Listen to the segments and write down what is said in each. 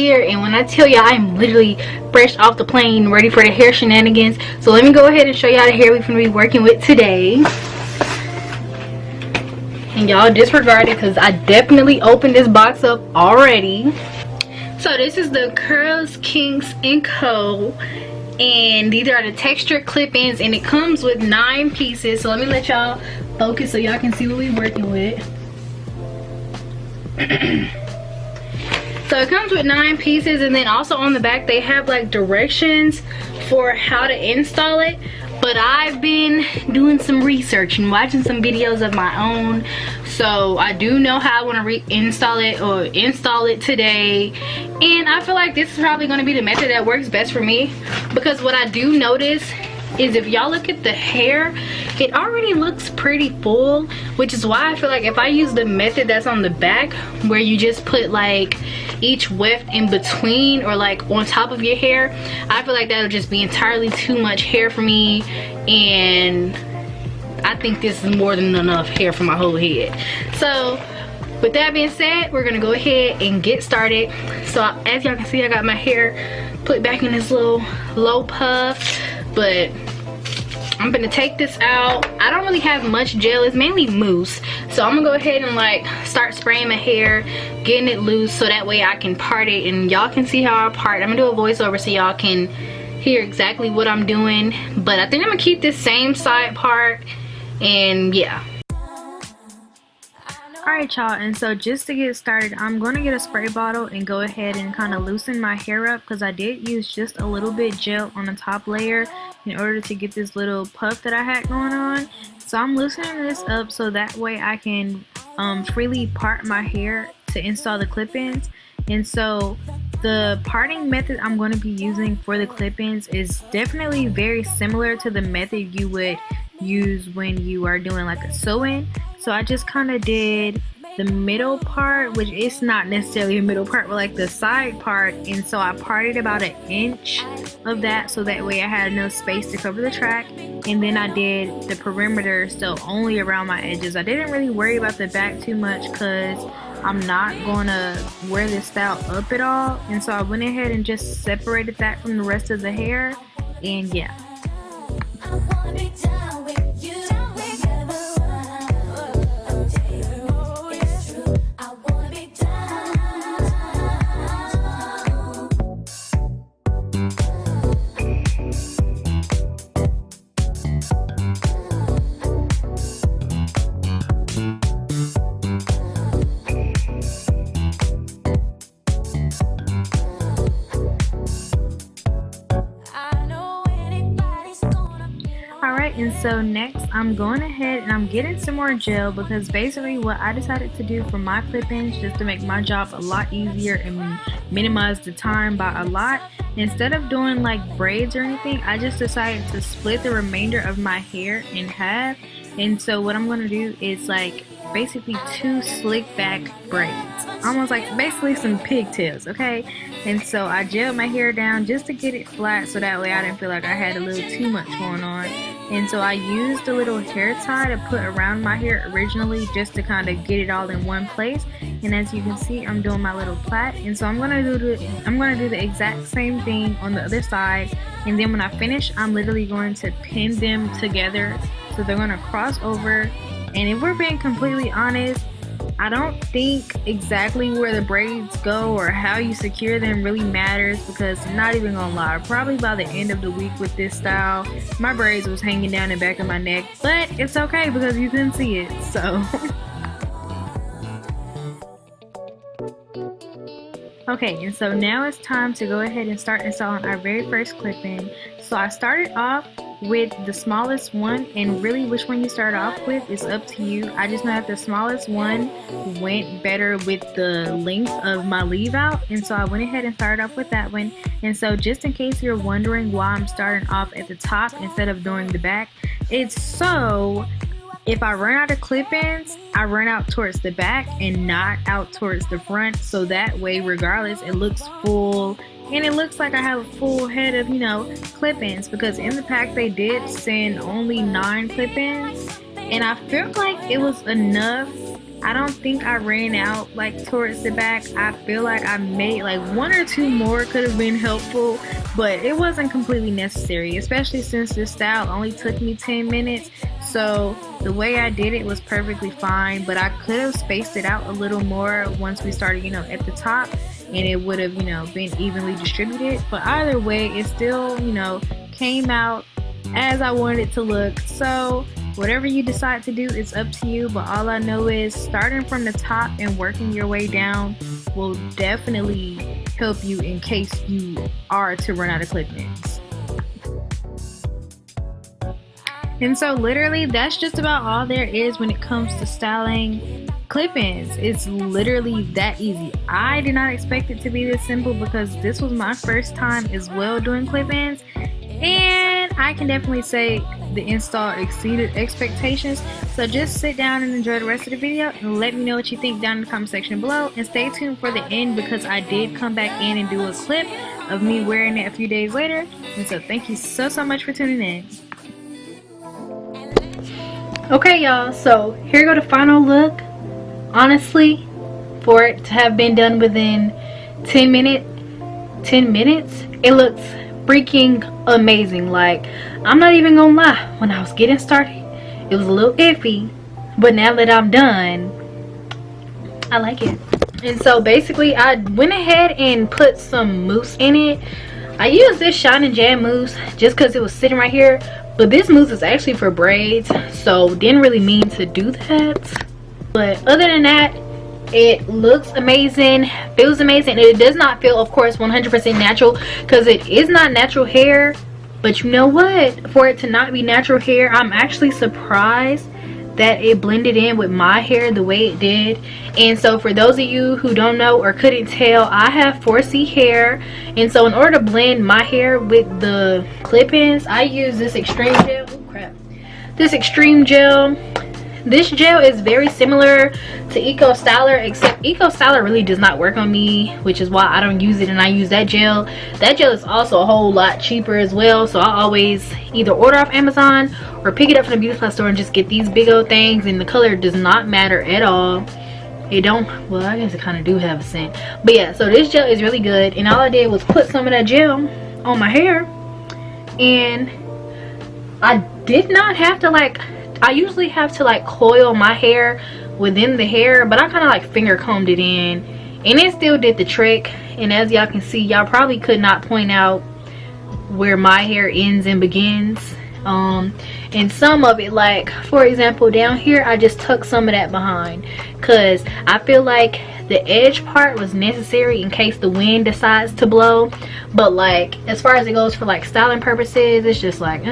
here, and when I tell y'all, I'm literally fresh off the plane ready for the hair shenanigans. So let me go ahead and show y'all the hair we're gonna be working with today. And y'all disregard it because I definitely opened this box up already. So this is the Curls, Kinks & Co. And these are the textured clip-ins, and it comes with 9 pieces. So let me let y'all focus so y'all can see what we're working with. So it comes with 9 pieces, and then also on the back they have like directions for how to install it. But I've been doing some research and watching some videos of my own, so I do know how I want to reinstall it or install it today. And I feel like this is probably going to be the method that works best for me, because what I do notice is if y'all look at the hair, it already looks pretty full, which is why I feel like if I use the method that's on the back, where you just put like each weft in between or like on top of your hair, I feel like that'll just be entirely too much hair for me, and I think this is more than enough hair for my whole head. So with that being said, we're gonna go ahead and get started. So as y'all can see, I got my hair put back in this little low puff, but I'm gonna take this out. I don't really have much gel, it's mainly mousse. So I'm gonna go ahead and like start spraying my hair, getting it loose so that way I can part it and y'all can see how I part. I'm gonna do a voiceover so y'all can hear exactly what I'm doing. But I think I'm gonna keep this same side part, and yeah. Alright y'all, and so just to get started, I'm going to get a spray bottle and go ahead and kind of loosen my hair up, because I did use just a little bit gel on the top layer in order to get this little puff that I had going on. So I'm loosening this up so that way I can freely part my hair to install the clip-ins. And so the parting method I'm going to be using for the clip-ins is definitely very similar to the method you would use when you are doing like a sew-in. So I just kind of did the middle part, which is not necessarily a middle part, but like the side part, and so I parted about 1 inch of that so that way I had enough space to cover the track. And then I did the perimeter, so only around my edges. I didn't really worry about the back too much because I'm not gonna wear this style up at all, and so I went ahead and just separated that from the rest of the hair. And yeah. Alright, and so next I'm going ahead and I'm getting some more gel, because basically what I decided to do for my clip-ins, just to make my job a lot easier and minimize the time by a lot, instead of doing like braids or anything, I just decided to split the remainder of my hair in half. And so what I'm going to do is like basically 2 slick back braids, almost like basically some pigtails, okay? And so I gelled my hair down just to get it flat so that way I didn't feel like I had a little too much going on. And so I used a little hair tie to put around my hair originally just to kind of get it all in one place. And as you can see, I'm doing my little plait, and so I'm gonna do the exact same thing on the other side. And then when I finish, I'm literally going to pin them together so they're gonna cross over. And if we're being completely honest, I don't think exactly where the braids go or how you secure them really matters, because I'm not even gonna lie, probably by the end of the week with this style, my braids was hanging down the back of my neck, but it's okay because you couldn't see it, so. Okay, and so now it's time to go ahead and start installing our very first clip-in. So I started off with the smallest one, and really which one you start off with is up to you. I just know that the smallest one went better with the length of my leave out, and so I went ahead and started off with that one. And so just in case you're wondering why I'm starting off at the top instead of doing the back, it's so if I run out of clip-ins, I run out towards the back and not out towards the front, so that way regardless it looks full and it looks like I have a full head of, you know, clip-ins, because in the pack they did send only 9 clip-ins, and I felt like it was enough I don't think I ran out like towards the back. I feel like I made like 1 or 2 more could have been helpful, but it wasn't completely necessary, especially since this style only took me 10 minutes. So the way I did it was perfectly fine, but I could have spaced it out a little more once we started, you know, at the top, and it would have, you know, been evenly distributed. But either way, it still, you know, came out as I wanted it to look. So whatever you decide to do, it's up to you, but all I know is starting from the top and working your way down will definitely help you in case you are to run out of clip ins. And so literally that's just about all there is when it comes to styling clip-ins. It's literally that easy. I did not expect it to be this simple because this was my first time as well doing clip-ins, and I can definitely say the install exceeded expectations. So just sit down and enjoy the rest of the video and let me know what you think down in the comment section below, and stay tuned for the end because I did come back in and do a clip of me wearing it a few days later. And so thank you so much for tuning in. Okay y'all, so here go the final look. Honestly, for it to have been done within 10 minutes, it looks freaking amazing. Like, I'm not even gonna lie, when I was getting started it was a little iffy, but now that I'm done, I like it. And so basically I went ahead and put some mousse in it. I used this Shine and Jam mousse just because it was sitting right here, but this mousse is actually for braids, so didn't really mean to do that. But other than that, it looks amazing, feels amazing. It does not feel, of course, 100% natural because it is not natural hair. But you know what? For it to not be natural hair, I'm actually surprised that it blended in with my hair the way it did. And so for those of you who don't know or couldn't tell, I have 4C hair, and so in order to blend my hair with the clip-ins, I use this extreme gel. Oh crap, this extreme gel. This gel is very similar to Eco Styler, except Eco Styler really does not work on me, which is why I don't use it, and I use that gel. That gel is also a whole lot cheaper as well, so I always either order off Amazon or pick it up from the beauty supply store and just get these big old things. And the color does not matter at all. It don't, well, I guess it kind of do have a scent, but yeah. So this gel is really good, and all I did was put some of that gel on my hair, and I did not have to, like, I usually have to like coil my hair within the hair, but I kind of like finger combed it in, and it still did the trick. And as y'all can see, y'all probably could not point out where my hair ends and begins. And some of it, like for example down here, I just tucked some of that behind because I feel like the edge part was necessary in case the wind decides to blow. But like as far as it goes for like styling purposes, it's just like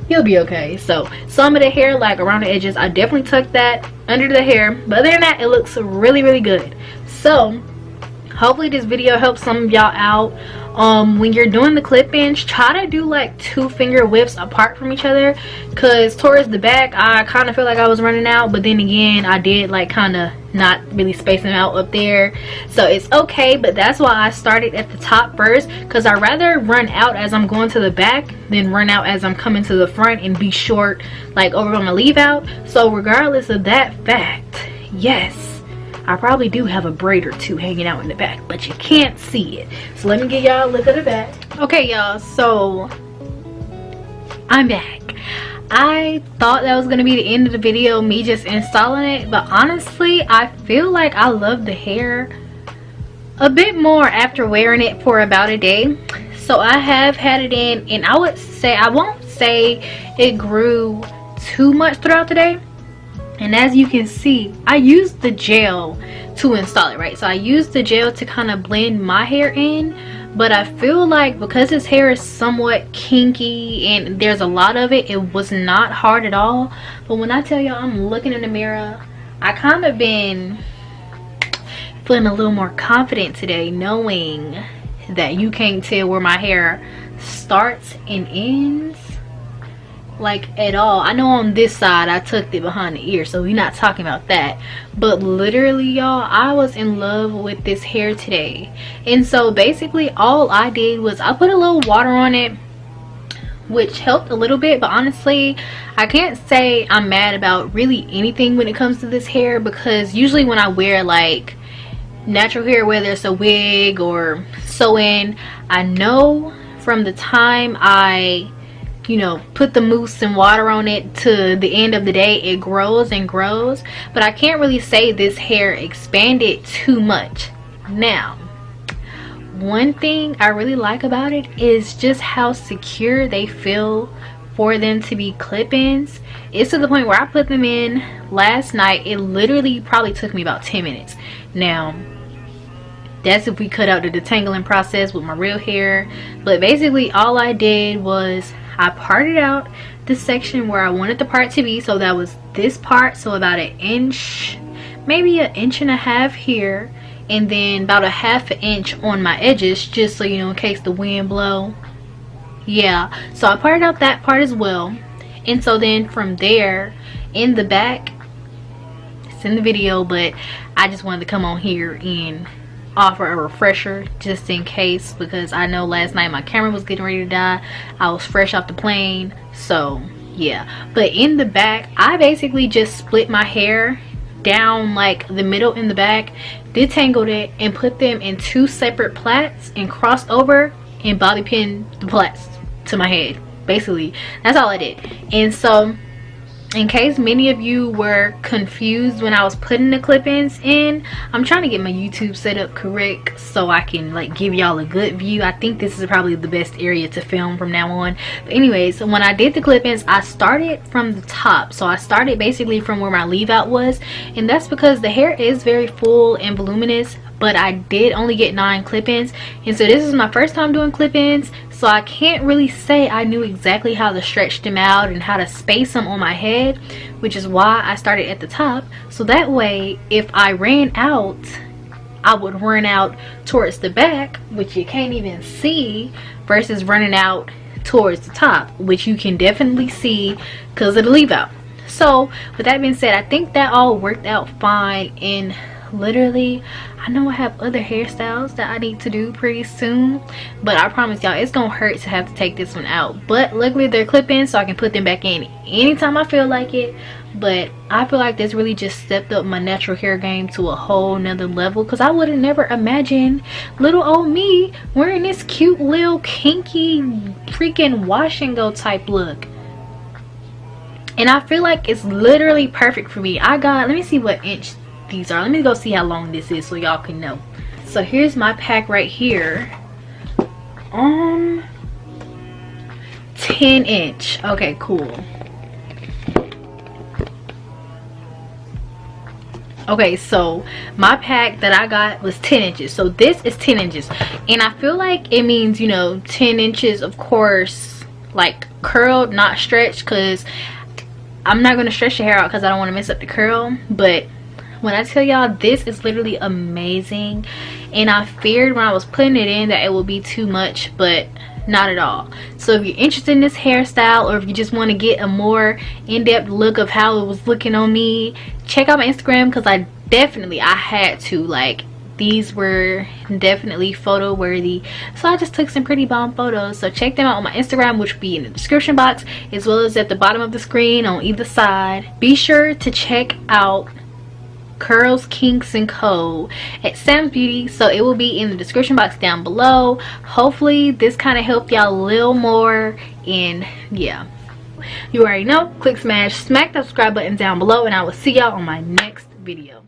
you'll be okay. So some of the hair, like around the edges, I definitely tucked that under the hair, but other than that, it looks really good. So hopefully this video helps some of y'all out. When you're doing the clip-ins, try to do like 2 finger whips apart from each other, because towards the back I kind of feel like I was running out, but then again I did like kind of not really space them out up there, so it's okay. But that's why I started at the top first, because I rather run out as I'm going to the back than run out as I'm coming to the front and be short like over on my leave out. So regardless of that fact, yes, I probably do have a braid or 2 hanging out in the back, but you can't see it. So let me give y'all a look at the back. Okay y'all, so I'm back. I thought that was gonna be the end of the video, me just installing it, but honestly I feel like I love the hair a bit more after wearing it for about a day. So I have had it in, and I would say, I won't say it grew too much throughout the day. And as you can see, I used the gel to install it, right? So I used the gel to kind of blend my hair in, but I feel like because his hair is somewhat kinky and there's a lot of it, it was not hard at all. But when I tell y'all I'm looking in the mirror, I kind of been feeling a little more confident today, knowing that you can't tell where my hair starts and ends like at all. I know on this side I tucked it behind the ear, so we're not talking about that, but literally y'all, I was in love with this hair today. And so basically all I did was I put a little water on it which helped a little bit. But honestly, I can't say I'm mad about really anything when it comes to this hair, because usually when I wear like natural hair, whether it's a wig or sew-in, I know from the time I, you know, put the mousse and water on it to the end of the day, it grows and grows. But I can't really say this hair expanded too much. Now, one thing I really like about it is just how secure they feel for them to be clip-ins. It's to the point where I put them in last night. It literally probably took me about 10 minutes. Now, that's if we cut out the detangling process with my real hair. But basically all I did was I parted out the section where I wanted the part to be. So that was this part, so about an inch, maybe an inch and a half here, and then about a half an inch on my edges, just so you know, in case the wind blow. Yeah, so I parted out that part as well. And so then from there, in the back, it's in the video, but I just wanted to come on here and offer a refresher just in case, because I know last night my camera was getting ready to die. I was fresh off the plane, so yeah. But in the back, I basically just split my hair down like the middle in the back, detangled it, and put them in 2 separate plaits and crossed over and bobby pinned the plaits to my head. Basically that's all I did. And so in case many of you were confused when I was putting the clip-ins in, I'm trying to get my YouTube set up correct so I can like give y'all a good view. I think this is probably the best area to film from now on. But anyways, when I did the clip-ins, I started from the top. So I started basically from where my leave out was, and that's because the hair is very full and voluminous, but I did only get 9 clip-ins, and so this is my first time doing clip-ins, so I can't really say I knew exactly how to stretch them out and how to space them on my head, which is why I started at the top, so that way if I ran out, I would run out towards the back, which you can't even see, versus running out towards the top, which you can definitely see because of the leave out. So with that being said, I think that all worked out fine. And literally, I know I have other hairstyles that I need to do pretty soon, but I promise y'all it's gonna hurt to have to take this one out. But luckily they're clip-ins, so I can put them back in anytime I feel like it. But I feel like this really just stepped up my natural hair game to a whole nother level, because I would have never imagined little old me wearing this cute little kinky freaking wash and go type look. And I feel like it's literally perfect for me. I got, let me see what inch these are. Let me go see how long this is so y'all can know. So here's my pack right here. 10 inch. Okay, cool. Okay, so my pack that I got was 10 inches. So this is 10 inches. And I feel like it means, you know, 10 inches, of course, like curled, not stretched, because I'm not going to stretch the hair out because I don't want to mess up the curl. But when I tell y'all, this is literally amazing. And I feared when I was putting it in that it would be too much, but not at all. So if you're interested in this hairstyle, or if you just want to get a more in-depth look of how it was looking on me, check out my Instagram, because I had to, like, these were definitely photo worthy, so I just took some pretty bomb photos. So check them out on my Instagram, which will be in the description box as well as at the bottom of the screen on either side. Be sure to check out Curls, Kinks, and Co at SamsBeauty, so it will be in the description box down below. Hopefully this kind of helped y'all a little more. And yeah, you already know, click, smack that subscribe button down below, and I will see y'all on my next video.